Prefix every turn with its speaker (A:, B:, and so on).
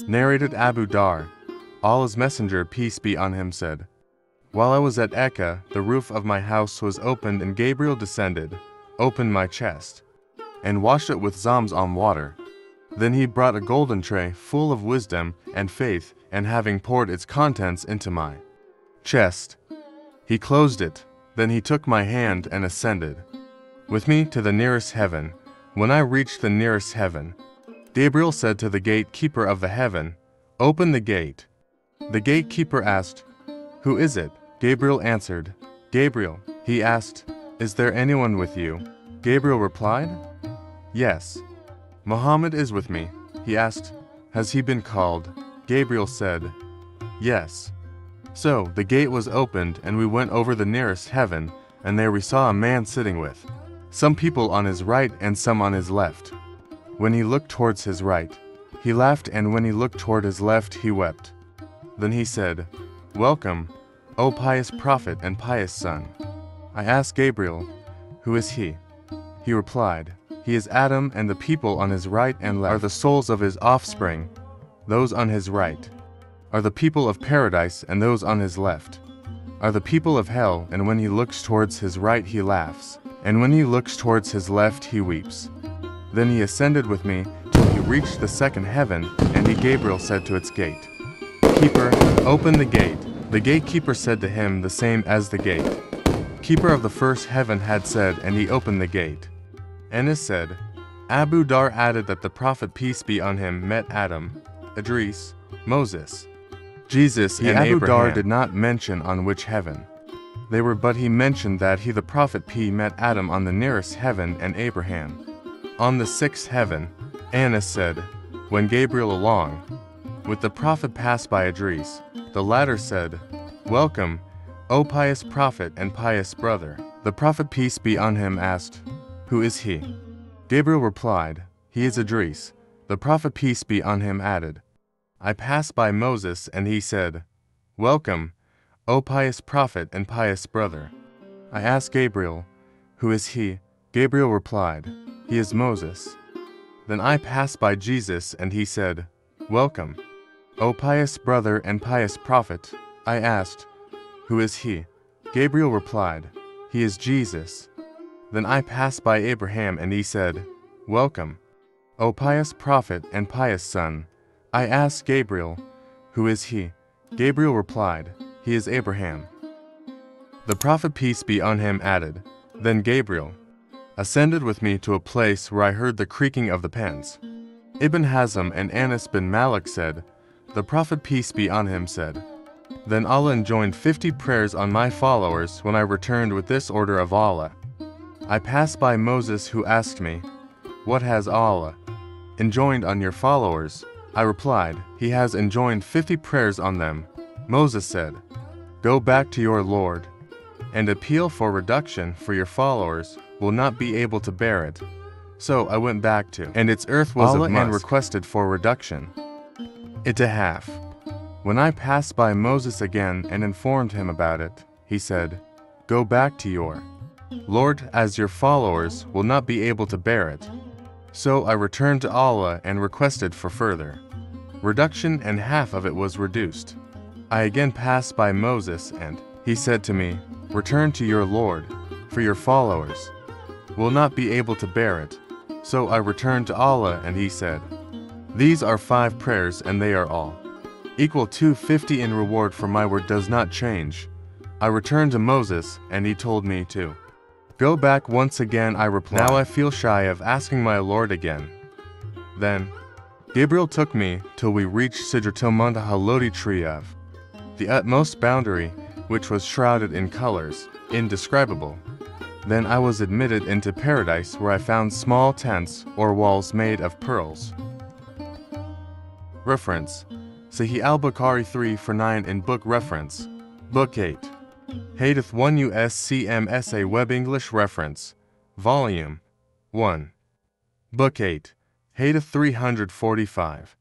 A: Narrated Abu Dhar, Allah's Messenger, peace be on him, said, "While I was at Eka, the roof of my house was opened and Gabriel descended, opened my chest, and washed it with Zamzam water. Then he brought a golden tray full of wisdom and faith, and having poured its contents into my chest, he closed it. Then he took my hand and ascended with me to the nearest heaven. When I reached the nearest heaven, Gabriel said to the gatekeeper of the heaven, 'Open the gate.' The gatekeeper asked, 'Who is it?' Gabriel answered, 'Gabriel.' He asked, 'Is there anyone with you?' Gabriel replied, 'Yes. Muhammad is with me.' He asked, 'Has he been called?' Gabriel said, 'Yes.' So the gate was opened, and we went over the nearest heaven, and there we saw a man sitting with some people on his right and some on his left. When he looked towards his right, he laughed, and when he looked toward his left, he wept. Then he said, 'Welcome, O pious prophet and pious son.' I asked Gabriel, 'Who is he?' He replied, 'He is Adam, and the people on his right and left are the souls of his offspring. Those on his right are the people of paradise, and those on his left are the people of hell, and when he looks towards his right he laughs, and when he looks towards his left he weeps.' Then he ascended with me till he reached the second heaven, and he, Gabriel, said to its gate, 'Keeper, open the gate.' The gatekeeper said to him the same as the gate keeper of the first heaven had said, and he opened the gate. Anas said, Abu Dhar added that the Prophet, peace be on him, met Adam, Idris, Moses, Jesus, and Abu Dhar did not mention on which heaven they were, but he mentioned that he, the Prophet, met Adam on the nearest heaven and Abraham on the sixth heaven. Anas said, when Gabriel along with the Prophet passed by Idris, the latter said, 'Welcome, O pious Prophet and pious brother.' The Prophet, peace be on him, asked, 'Who is he?' Gabriel replied, 'He is Idris.' The Prophet, peace be on him, added, 'I passed by Moses, and he said, "Welcome, O pious Prophet and pious brother." I asked Gabriel, 'Who is he?' Gabriel replied, 'He is Moses.' Then I passed by Jesus, and he said, 'Welcome, O pious brother and pious prophet.' I asked, 'Who is he?' Gabriel replied, 'He is Jesus.' Then I passed by Abraham, and he said, 'Welcome, O pious prophet and pious son.' I asked Gabriel, 'Who is he?' Gabriel replied, 'He is Abraham.' The Prophet, peace be on him, added, then Gabriel ascended with me to a place where I heard the creaking of the pens. Ibn Hazm and Anas bin Malik said, the Prophet, peace be on him, said, then Allah enjoined 50 prayers on my followers when I returned with this order of Allah. I passed by Moses, who asked me, 'What has Allah enjoined on your followers?' I replied, 'He has enjoined 50 prayers on them.' Moses said, 'Go back to your Lord and appeal for reduction, for your followers will not be able to bear it.' So I went back to, and its earth was Allah, of musk, and requested for reduction it to half. When I passed by Moses again and informed him about it, he said, 'Go back to your Lord, as your followers will not be able to bear it.' So I returned to Allah and requested for further reduction, and half of it was reduced. I again passed by Moses, and he said to me, 'Return to your Lord, for your followers will not be able to bear it.' So I returned to Allah, and he said, 'These are 5 prayers, and they are all equal to 50 in reward, for my word does not change.' I returned to Moses, and he told me to go back once again. I replied, 'Now I feel shy of asking my Lord again.' Then Gabriel took me till we reached Sidratul Muntaha, lodi tree of the utmost boundary, which was shrouded in colors indescribable. Then I was admitted into paradise, where I found small tents or walls made of pearls. Reference: Sahih al-Bukhari 349 in Book Reference. Book 8. Hadith 1 USCMSA Web English Reference. Volume 1. Book 8. Hadith 345.